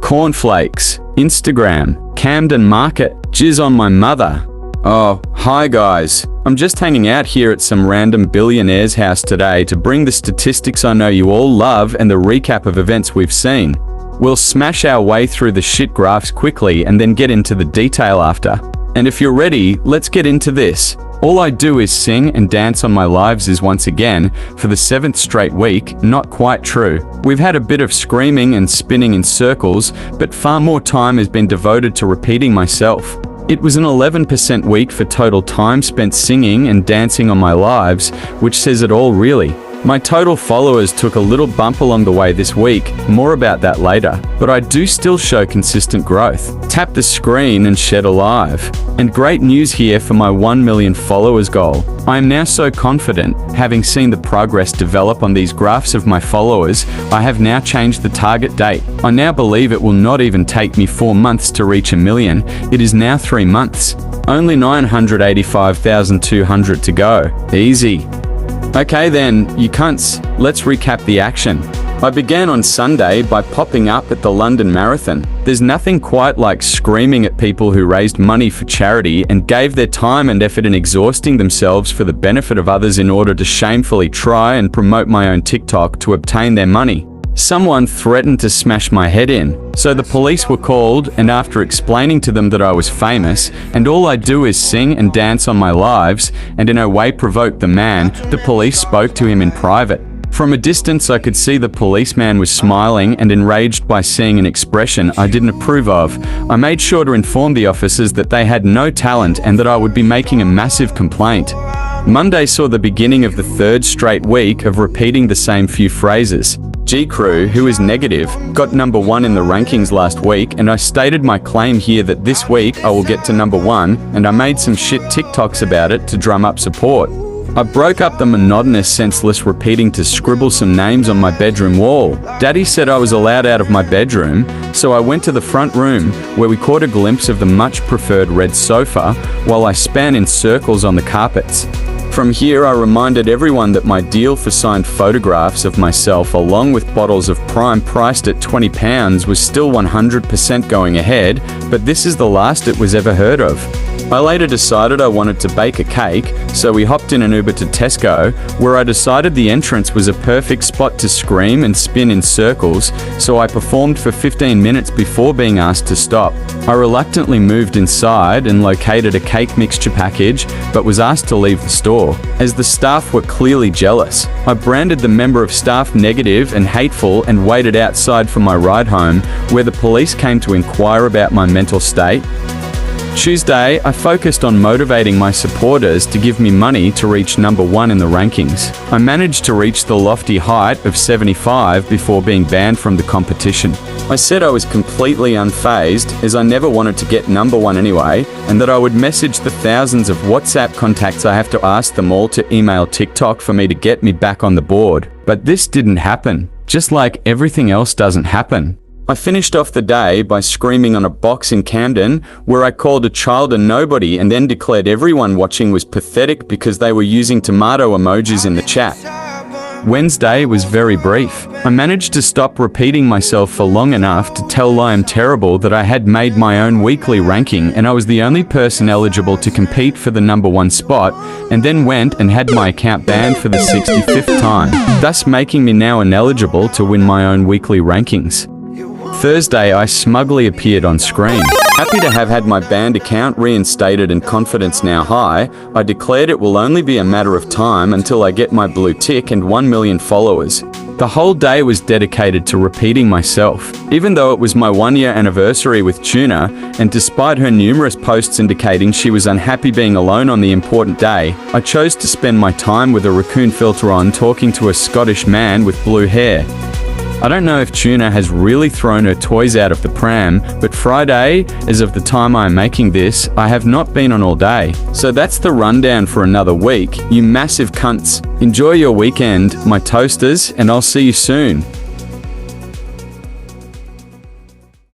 Cornflakes. Instagram. Camden Market. Jizz on my mother. Oh, hi guys. I'm just hanging out here at some random billionaire's house today to bring the statistics I know you all love and the recap of events we've seen. We'll smash our way through the shit graphs quickly and then get into the detail after. And if you're ready, let's get into this. All I do is sing and dance on my lives is once again, for the 7th straight week, not quite true. We've had a bit of screaming and spinning in circles, but far more time has been devoted to repeating myself. It was an 11% week for total time spent singing and dancing on my lives, which says it all really. My total followers took a little bump along the way this week, more about that later, but I do still show consistent growth. Tap the screen and shed alive. And great news here for my 1 million followers goal. I am now so confident, having seen the progress develop on these graphs of my followers, I have now changed the target date. I now believe it will not even take me 4 months to reach 1 million, it is now 3 months. Only 985,200 to go. Easy. Okay then, you cunts, let's recap the action. I began on Sunday by popping up at the London Marathon. There's nothing quite like screaming at people who raised money for charity and gave their time and effort in exhausting themselves for the benefit of others in order to shamefully try and promote my own TikTok to obtain their money. Someone threatened to smash my head in, so the police were called, and after explaining to them that I was famous, and all I do is sing and dance on my lives, and in no way provoke the man, the police spoke to him in private. From a distance I could see the policeman was smiling and enraged by seeing an expression I didn't approve of. I made sure to inform the officers that they had no talent and that I would be making a massive complaint. Monday saw the beginning of the 3rd straight week of repeating the same few phrases. G-Crew, who is negative, got number 1 in the rankings last week, and I stated my claim here that this week I will get to number 1, and I made some shit TikToks about it to drum up support. I broke up the monotonous, senseless repeating to scribble some names on my bedroom wall. Daddy said I was allowed out of my bedroom, so I went to the front room, where we caught a glimpse of the much preferred red sofa, while I span in circles on the carpets. From here, I reminded everyone that my deal for signed photographs of myself along with bottles of Prime priced at £20 was still 100% going ahead, but this is the last it was ever heard of. I later decided I wanted to bake a cake, so we hopped in an Uber to Tesco, where I decided the entrance was a perfect spot to scream and spin in circles, so I performed for 15 minutes before being asked to stop. I reluctantly moved inside and located a cake mixture package, but was asked to leave the store, as the staff were clearly jealous. I branded the member of staff negative and hateful and waited outside for my ride home, where the police came to inquire about my mental state. Tuesday, I focused on motivating my supporters to give me money to reach number 1 in the rankings. I managed to reach the lofty height of 75 before being banned from the competition. I said I was completely unfazed, as I never wanted to get number 1 anyway, and that I would message the thousands of WhatsApp contacts I have to ask them all to email TikTok for me to get me back on the board. But this didn't happen, just like everything else doesn't happen. I finished off the day by screaming on a box in Camden, where I called a child a nobody and then declared everyone watching was pathetic because they were using tomato emojis in the chat. Wednesday was very brief. I managed to stop repeating myself for long enough to tell I am terrible that I had made my own weekly ranking and I was the only person eligible to compete for the number 1 spot, and then went and had my account banned for the 65th time, thus making me now ineligible to win my own weekly rankings. Thursday, I smugly appeared on screen. Happy to have had my banned account reinstated and confidence now high, I declared it will only be a matter of time until I get my blue tick and 1 million followers. The whole day was dedicated to repeating myself. Even though it was my 1-year anniversary with Tuna, and despite her numerous posts indicating she was unhappy being alone on the important day, I chose to spend my time with a raccoon filter on talking to a Scottish man with blue hair. I don't know if Tuna has really thrown her toys out of the pram, but Friday, as of the time I am making this, I have not been on all day. So that's the rundown for another week, you massive cunts. Enjoy your weekend, my toasters, and I'll see you soon.